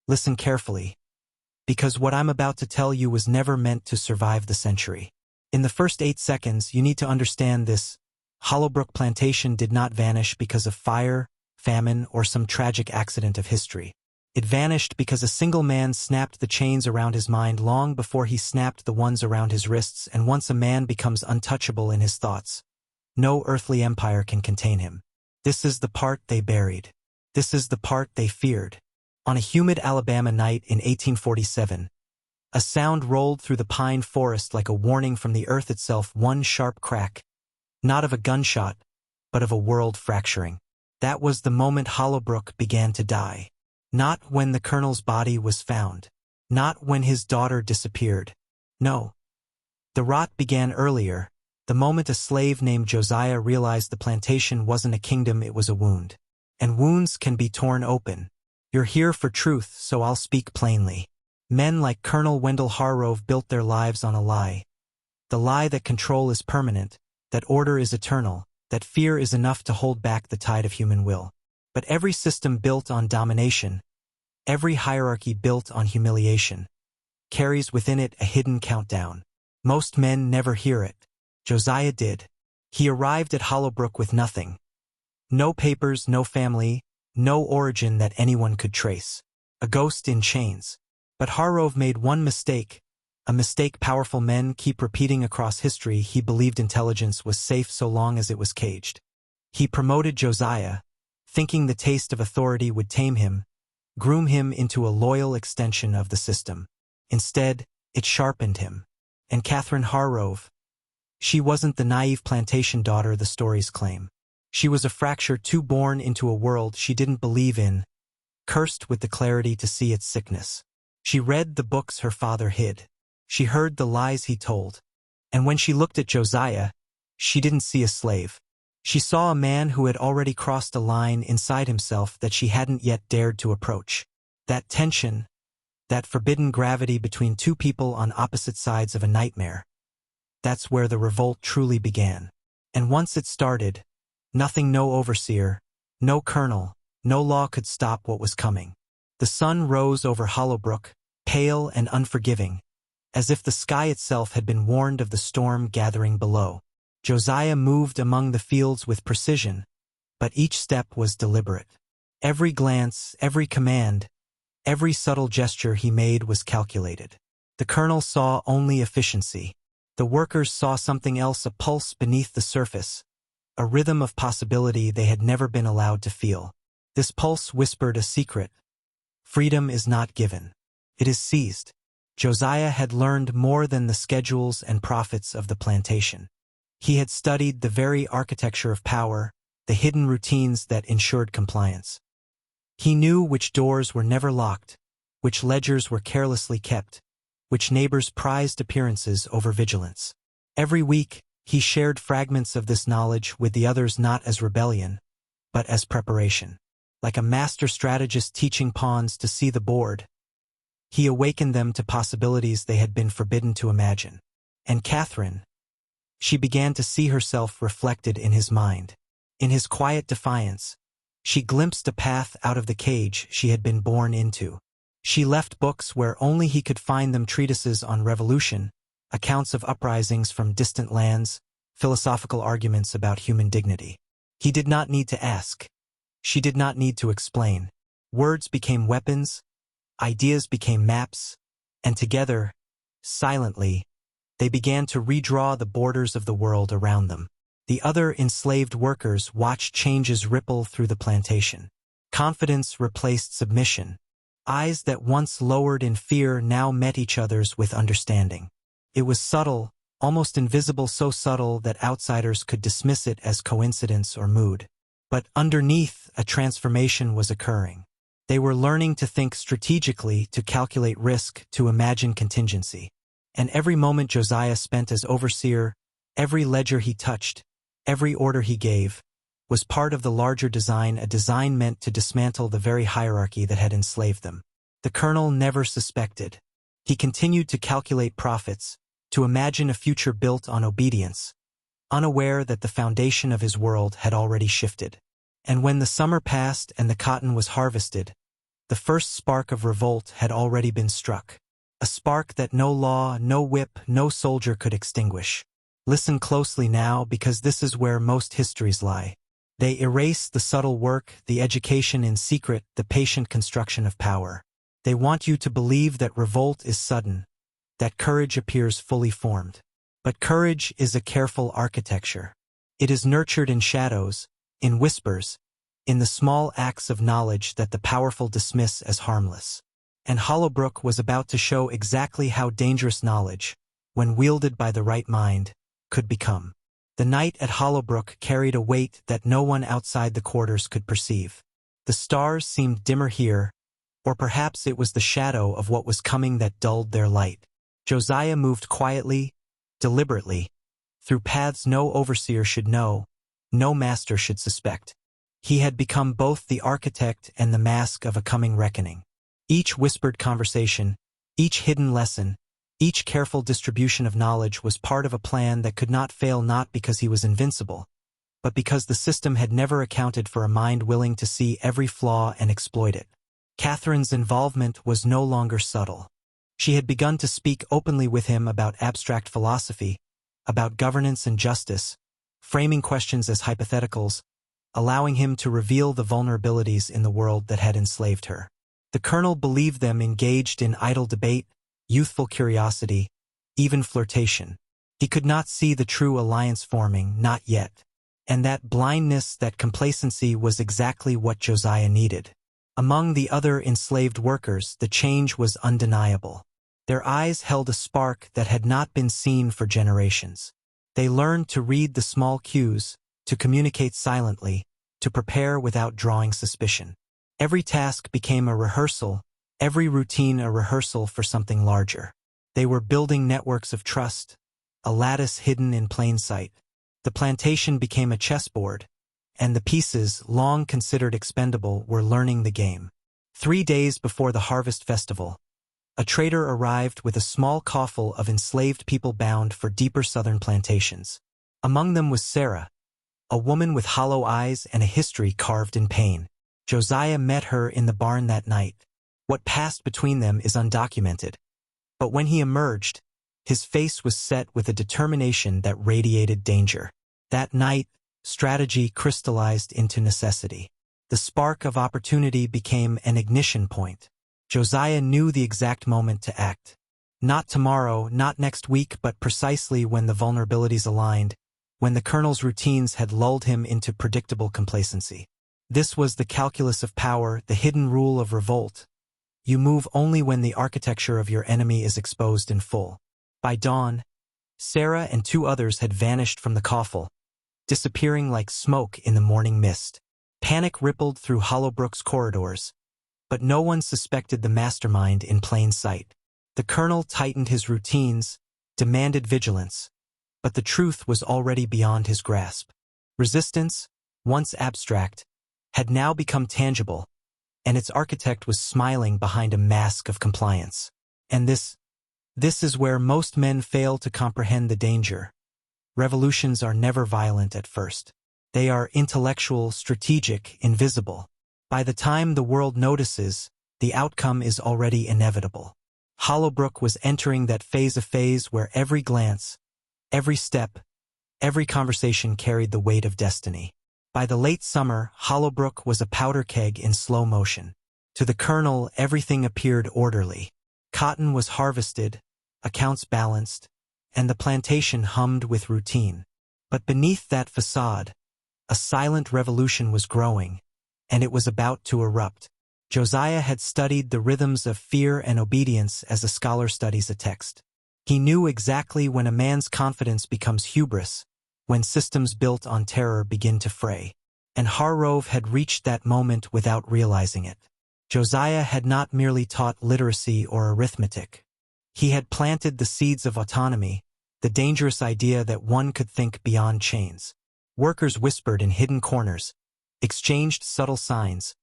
Listen carefully, because what I'm about to tell you was never meant to survive the century. In the first 8 seconds, you need to understand this. Hollowbrook Plantation did not vanish because of fire, famine, or some tragic accident of history. It vanished because a single man snapped the chains around his mind long before he snapped the ones around his wrists, and once a man becomes untouchable in his thoughts, no earthly empire can contain him. This is the part they buried. This is the part they feared. On a humid Alabama night in 1847, a sound rolled through the pine forest like a warning from the earth itself, one sharp crack, not of a gunshot, but of a world fracturing. That was the moment Hollowbrook began to die. Not when the colonel's body was found. Not when his daughter disappeared. No. The rot began earlier, the moment a slave named Josiah realized the plantation wasn't a kingdom, it was a wound. And wounds can be torn open. You're here for truth, so I'll speak plainly. Men like Colonel Wendell Harrove built their lives on a lie. The lie that control is permanent, that order is eternal, that fear is enough to hold back the tide of human will. But every system built on domination, every hierarchy built on humiliation, carries within it a hidden countdown. Most men never hear it. Josiah did. He arrived at Hollowbrook with nothing. No papers, no family, no origin that anyone could trace. A ghost in chains. But Harrove made one mistake, a mistake powerful men keep repeating across history. He believed intelligence was safe so long as it was caged. He promoted Josiah, thinking the taste of authority would tame him, groom him into a loyal extension of the system. Instead, it sharpened him. And Catherine Harrove, she wasn't the naive plantation daughter the stories claim. She was a fracture too born into a world she didn't believe in, cursed with the clarity to see its sickness. She read the books her father hid. She heard the lies he told. And when she looked at Josiah, she didn't see a slave. She saw a man who had already crossed a line inside himself that she hadn't yet dared to approach. That tension, that forbidden gravity between two people on opposite sides of a nightmare. That's where the revolt truly began. And once it started, nothing, no overseer, no colonel, no law could stop what was coming. The sun rose over Hollowbrook, pale and unforgiving, as if the sky itself had been warned of the storm gathering below. Josiah moved among the fields with precision, but each step was deliberate. Every glance, every command, every subtle gesture he made was calculated. The colonel saw only efficiency. The workers saw something else, a pulse beneath the surface, a rhythm of possibility they had never been allowed to feel. This pulse whispered a secret. Freedom is not given. It is seized. Josiah had learned more than the schedules and profits of the plantation. He had studied the very architecture of power, the hidden routines that ensured compliance. He knew which doors were never locked, which ledgers were carelessly kept, which neighbors prized appearances over vigilance. Every week, he shared fragments of this knowledge with the others, not as rebellion, but as preparation. Like a master strategist teaching pawns to see the board, he awakened them to possibilities they had been forbidden to imagine. And Catherine, she began to see herself reflected in his mind. In his quiet defiance, she glimpsed a path out of the cage she had been born into. She left books where only he could find them, treatises on revolution, accounts of uprisings from distant lands, philosophical arguments about human dignity. He did not need to ask. She did not need to explain. Words became weapons, ideas became maps, and together, silently, they began to redraw the borders of the world around them. The other enslaved workers watched changes ripple through the plantation. Confidence replaced submission. Eyes that once lowered in fear now met each other's with understanding. It was subtle, almost invisible, so subtle that outsiders could dismiss it as coincidence or mood. But underneath, a transformation was occurring. They were learning to think strategically, to calculate risk, to imagine contingency. And every moment Josiah spent as overseer, every ledger he touched, every order he gave, was part of the larger design, a design meant to dismantle the very hierarchy that had enslaved them. The colonel never suspected. He continued to calculate profits, to imagine a future built on obedience, unaware that the foundation of his world had already shifted. And when the summer passed and the cotton was harvested, The first spark of revolt had already been struck. A spark that no law, no whip, no soldier could extinguish. Listen closely now, because this is where most histories lie. They erase the subtle work, the education in secret, the patient construction of power. They want you to believe that revolt is sudden, that courage appears fully formed. But courage is a careful architecture. It is nurtured in shadows, in whispers, in the small acts of knowledge that the powerful dismiss as harmless. And Hollowbrook was about to show exactly how dangerous knowledge, when wielded by the right mind, could become. The night at Hollowbrook carried a weight that no one outside the quarters could perceive. The stars seemed dimmer here, or perhaps it was the shadow of what was coming that dulled their light. Josiah moved quietly, deliberately, through paths no overseer should know, no master should suspect. He had become both the architect and the mask of a coming reckoning. Each whispered conversation, each hidden lesson, each careful distribution of knowledge was part of a plan that could not fail, not because he was invincible, but because the system had never accounted for a mind willing to see every flaw and exploit it. Catherine's involvement was no longer subtle. She had begun to speak openly with him about abstract philosophy, about governance and justice, framing questions as hypotheticals, allowing him to reveal the vulnerabilities in the world that had enslaved her. The colonel believed them engaged in idle debate, youthful curiosity, even flirtation. He could not see the true alliance forming, not yet. And that blindness, that complacency was exactly what Josiah needed. Among the other enslaved workers, the change was undeniable. Their eyes held a spark that had not been seen for generations. They learned to read the small cues, to communicate silently, to prepare without drawing suspicion. Every task became a rehearsal, every routine a rehearsal for something larger. They were building networks of trust, a lattice hidden in plain sight. The plantation became a chessboard, and the pieces, long considered expendable, were learning the game. 3 days before the harvest festival, a trader arrived with a small coffle of enslaved people bound for deeper southern plantations. Among them was Sarah, a woman with hollow eyes and a history carved in pain. Josiah met her in the barn that night. What passed between them is undocumented. But when he emerged, his face was set with a determination that radiated danger. That night, strategy crystallized into necessity. The spark of opportunity became an ignition point. Josiah knew the exact moment to act. Not tomorrow, not next week, but precisely when the vulnerabilities aligned, when the colonel's routines had lulled him into predictable complacency. This was the calculus of power, the hidden rule of revolt. You move only when the architecture of your enemy is exposed in full. By dawn, Sarah and 2 others had vanished from the coffle, disappearing like smoke in the morning mist. Panic rippled through Hollowbrook's corridors, but no one suspected the mastermind in plain sight. The colonel tightened his routines, demanded vigilance, but the truth was already beyond his grasp. Resistance, once abstract, had now become tangible, and its architect was smiling behind a mask of compliance. And this is where most men fail to comprehend the danger. Revolutions are never violent at first. They are intellectual, strategic, invisible. By the time the world notices, the outcome is already inevitable. Hollowbrook was entering that phase where every glance, every step, every conversation carried the weight of destiny. By the late summer, Hollowbrook was a powder keg in slow motion. To the colonel, everything appeared orderly. Cotton was harvested, accounts balanced, and the plantation hummed with routine. But beneath that facade, a silent revolution was growing, and it was about to erupt. Josiah had studied the rhythms of fear and obedience as a scholar studies a text. He knew exactly when a man's confidence becomes hubris, when systems built on terror begin to fray. And Harrove had reached that moment without realizing it. Josiah had not merely taught literacy or arithmetic. He had planted the seeds of autonomy, the dangerous idea that one could think beyond chains. Workers whispered in hidden corners, exchanged subtle signs,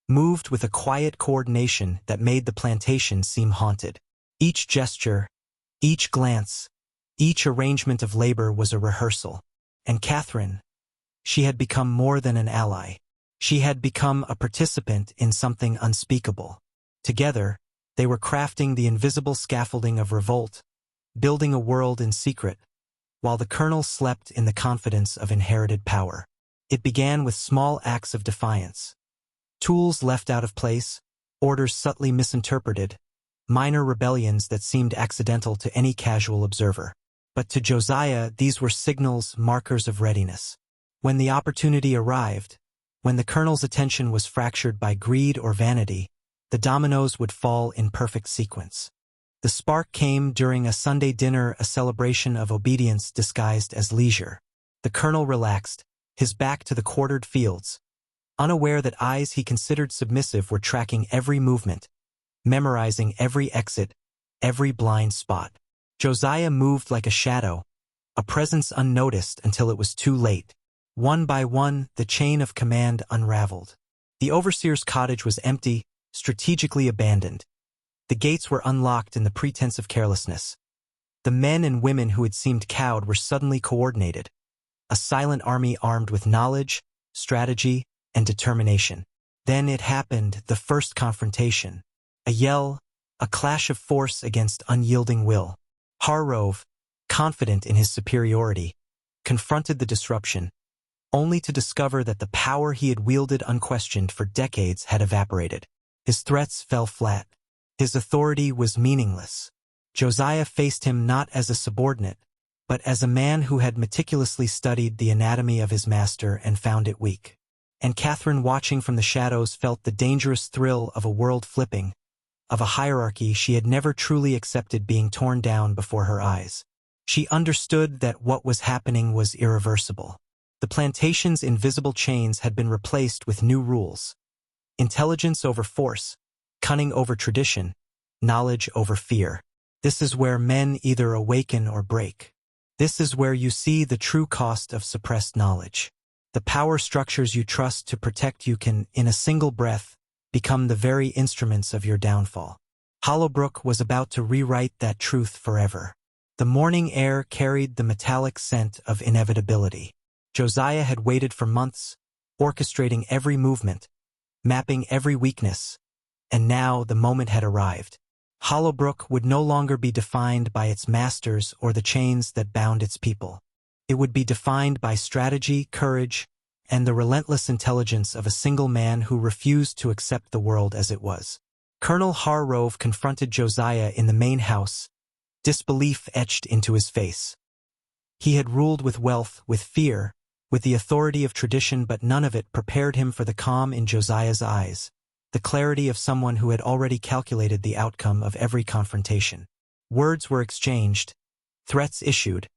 moved with a quiet coordination that made the plantation seem haunted. Each gesture, each glance, each arrangement of labor was a rehearsal. And Catherine, she had become more than an ally. She had become a participant in something unspeakable. Together, they were crafting the invisible scaffolding of revolt, building a world in secret, while the colonel slept in the confidence of inherited power. It began with small acts of defiance. Tools left out of place, orders subtly misinterpreted, minor rebellions that seemed accidental to any casual observer. But to Josiah, these were signals, markers of readiness. When the opportunity arrived, when the colonel's attention was fractured by greed or vanity, the dominoes would fall in perfect sequence. The spark came during a Sunday dinner, a celebration of obedience disguised as leisure. The colonel relaxed, his back to the quartered fields, unaware that eyes he considered submissive were tracking every movement, memorizing every exit, every blind spot. Josiah moved like a shadow, a presence unnoticed until it was too late. One by one, the chain of command unraveled. The overseer's cottage was empty, strategically abandoned. The gates were unlocked in the pretense of carelessness. The men and women who had seemed cowed were suddenly coordinated, a silent army armed with knowledge, strategy, and determination. Then it happened, the first confrontation. A yell, a clash of force against unyielding will. Harrove, confident in his superiority, confronted the disruption, only to discover that the power he had wielded unquestioned for decades had evaporated. His threats fell flat. His authority was meaningless. Josiah faced him not as a subordinate, but as a man who had meticulously studied the anatomy of his master and found it weak. And Catherine, watching from the shadows, felt the dangerous thrill of a world flipping, of a hierarchy she had never truly accepted being torn down before her eyes. She understood that what was happening was irreversible. The plantation's invisible chains had been replaced with new rules. Intelligence over force, cunning over tradition, knowledge over fear. This is where men either awaken or break. This is where you see the true cost of suppressed knowledge. The power structures you trust to protect you can, in a single breath, become the very instruments of your downfall. Hollowbrook was about to rewrite that truth forever. The morning air carried the metallic scent of inevitability. Josiah had waited for months, orchestrating every movement, mapping every weakness, and now the moment had arrived. Hollowbrook would no longer be defined by its masters or the chains that bound its people. It would be defined by strategy, courage, and the relentless intelligence of a single man who refused to accept the world as it was. Colonel Harrove confronted Josiah in the main house, disbelief etched into his face. He had ruled with wealth, with fear, with the authority of tradition, but none of it prepared him for the calm in Josiah's eyes, the clarity of someone who had already calculated the outcome of every confrontation. Words were exchanged, threats issued,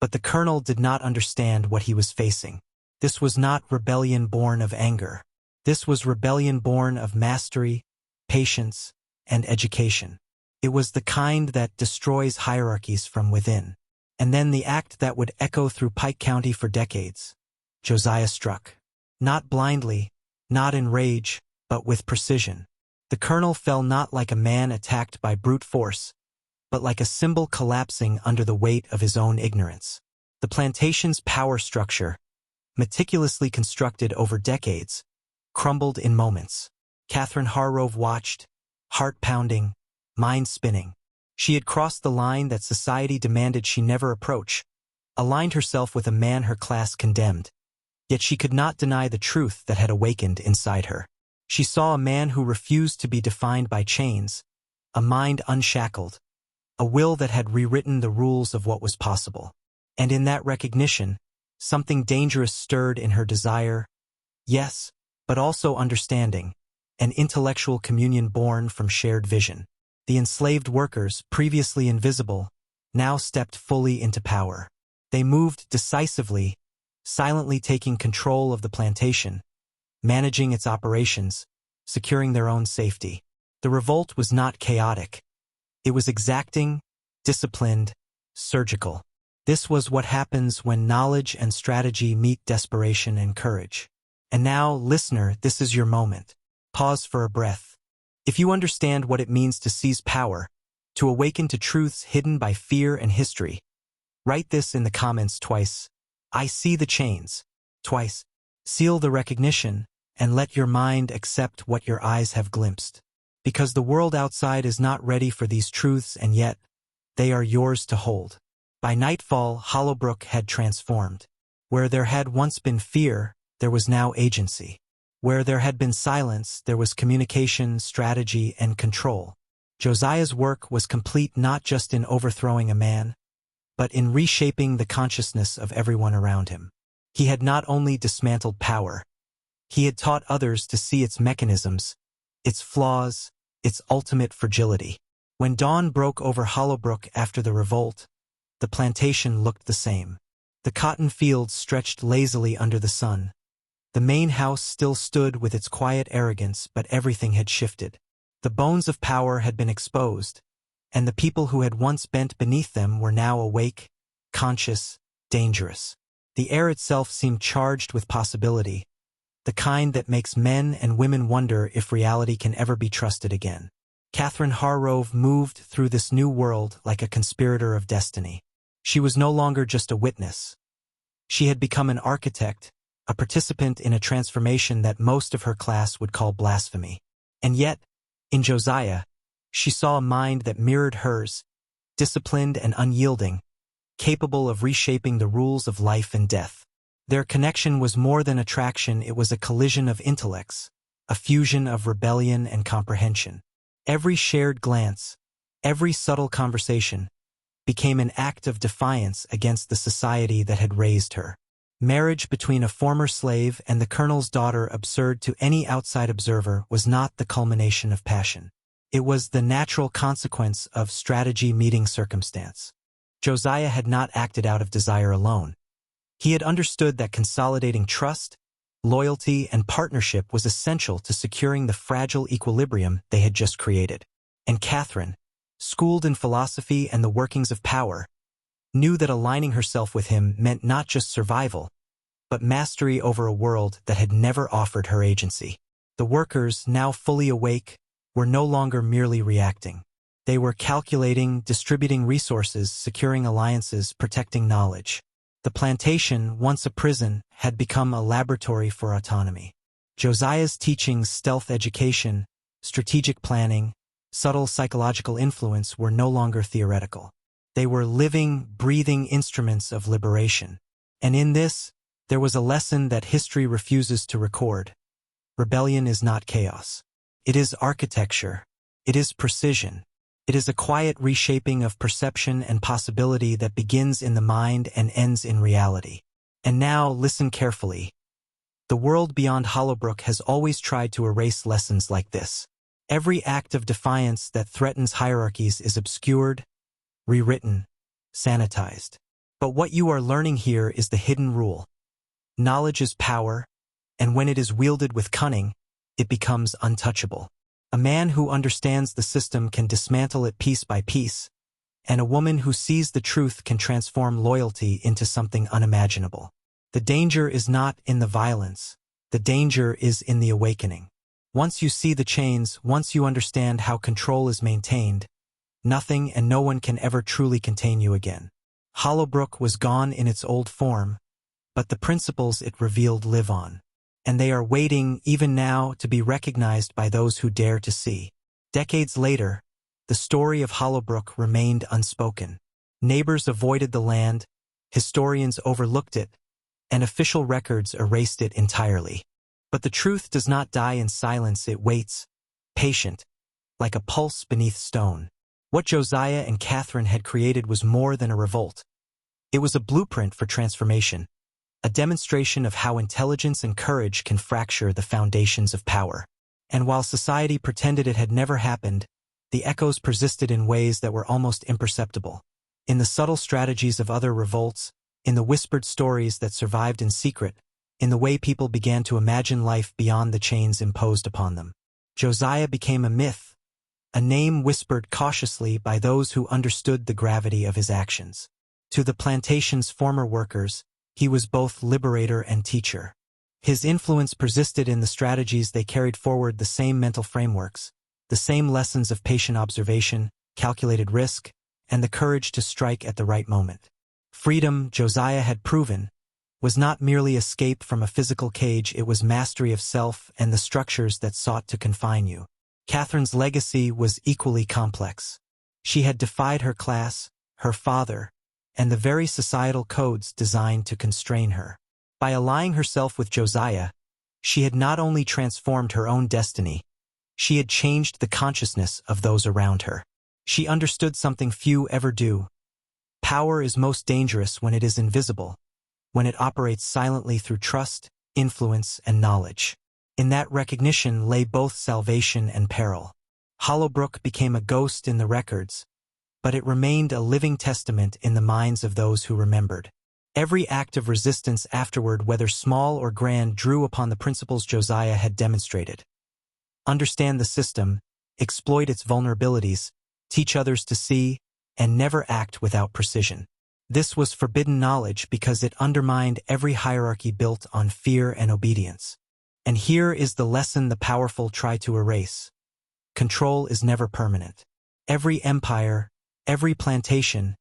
but the colonel did not understand what he was facing. This was not rebellion born of anger. This was rebellion born of mastery, patience, and education. It was the kind that destroys hierarchies from within. And then the act that would echo through Pike County for decades. Josiah struck. Not blindly, not in rage, but with precision. The colonel fell not like a man attacked by brute force, but like a symbol collapsing under the weight of his own ignorance. The plantation's power structure, meticulously constructed over decades, crumbled in moments. Catherine Harrove watched, heart pounding, mind spinning. She had crossed the line that society demanded she never approach, aligned herself with a man her class condemned. Yet she could not deny the truth that had awakened inside her. She saw a man who refused to be defined by chains, a mind unshackled, a will that had rewritten the rules of what was possible. And in that recognition, something dangerous stirred in her desire, yes, but also understanding, an intellectual communion born from shared vision. The enslaved workers, previously invisible, now stepped fully into power. They moved decisively, silently taking control of the plantation, managing its operations, securing their own safety. The revolt was not chaotic. It was exacting, disciplined, surgical. This was what happens when knowledge and strategy meet desperation and courage. And now, listener, this is your moment. Pause for a breath. If you understand what it means to seize power, to awaken to truths hidden by fear and history, write this in the comments twice. I see the chains. Twice. Seal the recognition. and let your mind accept what your eyes have glimpsed. Because the world outside is not ready for these truths, and yet, they are yours to hold. By nightfall, Hollowbrook had transformed. Where there had once been fear, there was now agency. Where there had been silence, there was communication, strategy, and control. Josiah's work was complete not just in overthrowing a man, but in reshaping the consciousness of everyone around him. He had not only dismantled power, he had taught others to see its mechanisms, its flaws, its ultimate fragility. When dawn broke over Hollowbrook after the revolt, the plantation looked the same. The cotton fields stretched lazily under the sun. The main house still stood with its quiet arrogance, but everything had shifted. The bones of power had been exposed, and the people who had once bent beneath them were now awake, conscious, dangerous. The air itself seemed charged with possibility, the kind that makes men and women wonder if reality can ever be trusted again. Catherine Harrove moved through this new world like a conspirator of destiny. She was no longer just a witness. She had become an architect, a participant in a transformation that most of her class would call blasphemy. And yet, in Josiah, she saw a mind that mirrored hers, disciplined and unyielding, capable of reshaping the rules of life and death. Their connection was more than attraction, it was a collision of intellects, a fusion of rebellion and comprehension. Every shared glance, every subtle conversation, became an act of defiance against the society that had raised her. Marriage between a former slave and the colonel's daughter, absurd to any outside observer, was not the culmination of passion. It was the natural consequence of strategy meeting circumstance. Josiah had not acted out of desire alone. He had understood that consolidating trust, loyalty, and partnership was essential to securing the fragile equilibrium they had just created. And Catherine, schooled in philosophy and the workings of power, knew that aligning herself with him meant not just survival, but mastery over a world that had never offered her agency. The workers, now fully awake, were no longer merely reacting. They were calculating, distributing resources, securing alliances, protecting knowledge. The plantation, once a prison, had become a laboratory for autonomy. Josiah's teachings, stealth education, strategic planning, subtle psychological influence were no longer theoretical. They were living, breathing instruments of liberation. And in this, there was a lesson that history refuses to record. Rebellion is not chaos. It is architecture. It is precision. It is a quiet reshaping of perception and possibility that begins in the mind and ends in reality. And now, listen carefully. The world beyond Hollowbrook has always tried to erase lessons like this. Every act of defiance that threatens hierarchies is obscured, rewritten, sanitized. But what you are learning here is the hidden rule. Knowledge is power, and when it is wielded with cunning, it becomes untouchable. A man who understands the system can dismantle it piece by piece, and a woman who sees the truth can transform loyalty into something unimaginable. The danger is not in the violence. The danger is in the awakening. Once you see the chains, once you understand how control is maintained, nothing and no one can ever truly contain you again. Hollowbrook was gone in its old form, but the principles it revealed live on. And they are waiting, even now, to be recognized by those who dare to see. Decades later, the story of Hollowbrook remained unspoken. Neighbors avoided the land, historians overlooked it, and official records erased it entirely. But the truth does not die in silence, it waits, patient, like a pulse beneath stone. What Josiah and Catherine had created was more than a revolt. It was a blueprint for transformation, a demonstration of how intelligence and courage can fracture the foundations of power. And while society pretended it had never happened, the echoes persisted in ways that were almost imperceptible. In the subtle strategies of other revolts, in the whispered stories that survived in secret, in the way people began to imagine life beyond the chains imposed upon them. Josiah became a myth, a name whispered cautiously by those who understood the gravity of his actions. To the plantation's former workers, he was both liberator and teacher. His influence persisted in the strategies they carried forward, the same mental frameworks, the same lessons of patient observation, calculated risk, and the courage to strike at the right moment. Freedom, Josiah had proven, was not merely escape from a physical cage, it was mastery of self and the structures that sought to confine you. Catherine's legacy was equally complex. She had defied her class, her father, and the very societal codes designed to constrain her. By allying herself with Josiah, she had not only transformed her own destiny, she had changed the consciousness of those around her. She understood something few ever do. Power is most dangerous when it is invisible, when it operates silently through trust, influence, and knowledge. In that recognition lay both salvation and peril. Hollowbrook became a ghost in the records, but it remained a living testament in the minds of those who remembered. Every act of resistance afterward, whether small or grand, drew upon the principles Josiah had demonstrated. Understand the system, exploit its vulnerabilities, teach others to see, and never act without precision. This was forbidden knowledge because it undermined every hierarchy built on fear and obedience. And here is the lesson the powerful try to erase. Control is never permanent. Every empire, every plantation,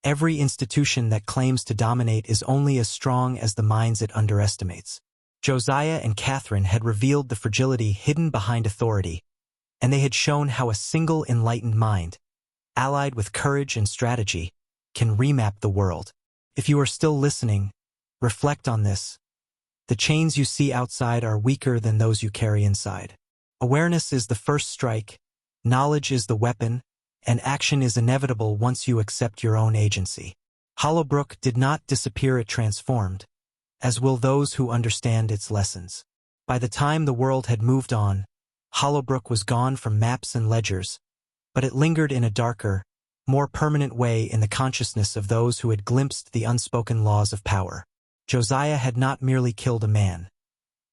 every institution that claims to dominate is only as strong as the minds it underestimates. Josiah and Catherine had revealed the fragility hidden behind authority, and they had shown how a single enlightened mind, allied with courage and strategy, can remap the world. If you are still listening, reflect on this. The chains you see outside are weaker than those you carry inside. Awareness is the first strike, knowledge is the weapon, and action is inevitable once you accept your own agency. Hollowbrook did not disappear, it transformed, as will those who understand its lessons. By the time the world had moved on, Hollowbrook was gone from maps and ledgers, but it lingered in a darker, more permanent way in the consciousness of those who had glimpsed the unspoken laws of power. Josiah had not merely killed a man.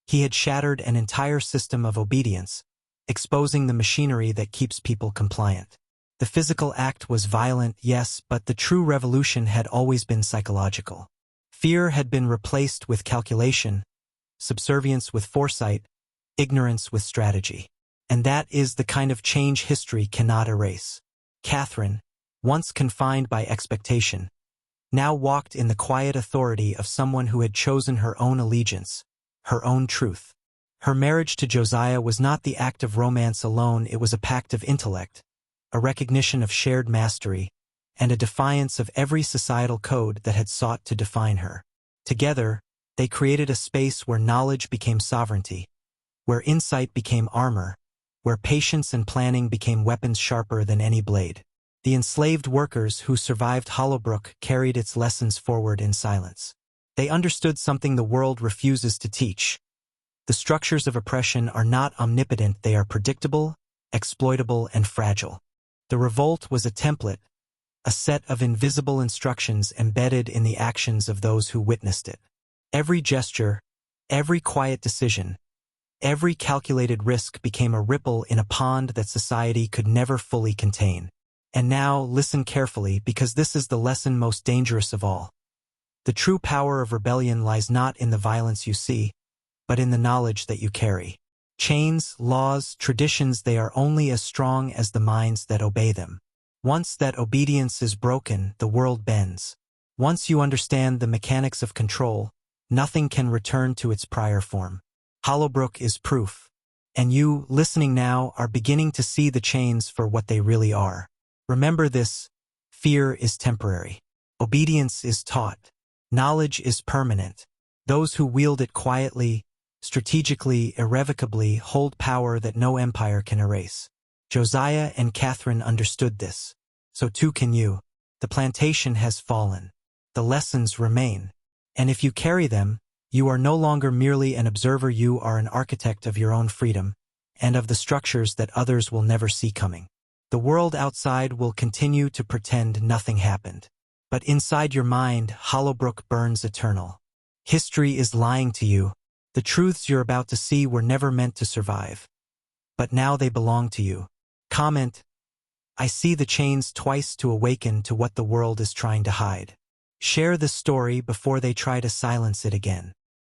He had shattered an entire system of obedience, exposing the machinery that keeps people compliant. The physical act was violent, yes, but the true revolution had always been psychological. Fear had been replaced with calculation, subservience with foresight, ignorance with strategy. And that is the kind of change history cannot erase. Catherine, once confined by expectation, now walked in the quiet authority of someone who had chosen her own allegiance, her own truth. Her marriage to Josiah was not the act of romance alone, it was a pact of intellect, a recognition of shared mastery, and a defiance of every societal code that had sought to define her. Together, they created a space where knowledge became sovereignty, where insight became armor, where patience and planning became weapons sharper than any blade. The enslaved workers who survived Hollowbrook carried its lessons forward in silence. They understood something the world refuses to teach. The structures of oppression are not omnipotent, they are predictable, exploitable, and fragile. The revolt was a template, a set of invisible instructions embedded in the actions of those who witnessed it. Every gesture, every quiet decision, every calculated risk became a ripple in a pond that society could never fully contain. And now, listen carefully, because this is the lesson most dangerous of all. The true power of rebellion lies not in the violence you see, but in the knowledge that you carry. Chains, laws, traditions, they are only as strong as the minds that obey them. Once that obedience is broken, the world bends. Once you understand the mechanics of control, nothing can return to its prior form. Hollowbrook is proof. And you, listening now, are beginning to see the chains for what they really are. Remember this: fear is temporary. Obedience is taught. Knowledge is permanent. Those who wield it quietly, strategically, irrevocably, hold power that no empire can erase. Josiah and Catherine understood this. So too can you. The plantation has fallen. The lessons remain. And if you carry them, you are no longer merely an observer, you are an architect of your own freedom, and of the structures that others will never see coming. The world outside will continue to pretend nothing happened. But inside your mind, Hollowbrook burns eternal. History is lying to you. The truths you're about to see were never meant to survive. But now they belong to you. Comment: I see the chains twice to awaken to what the world is trying to hide. Share this story before they try to silence it again.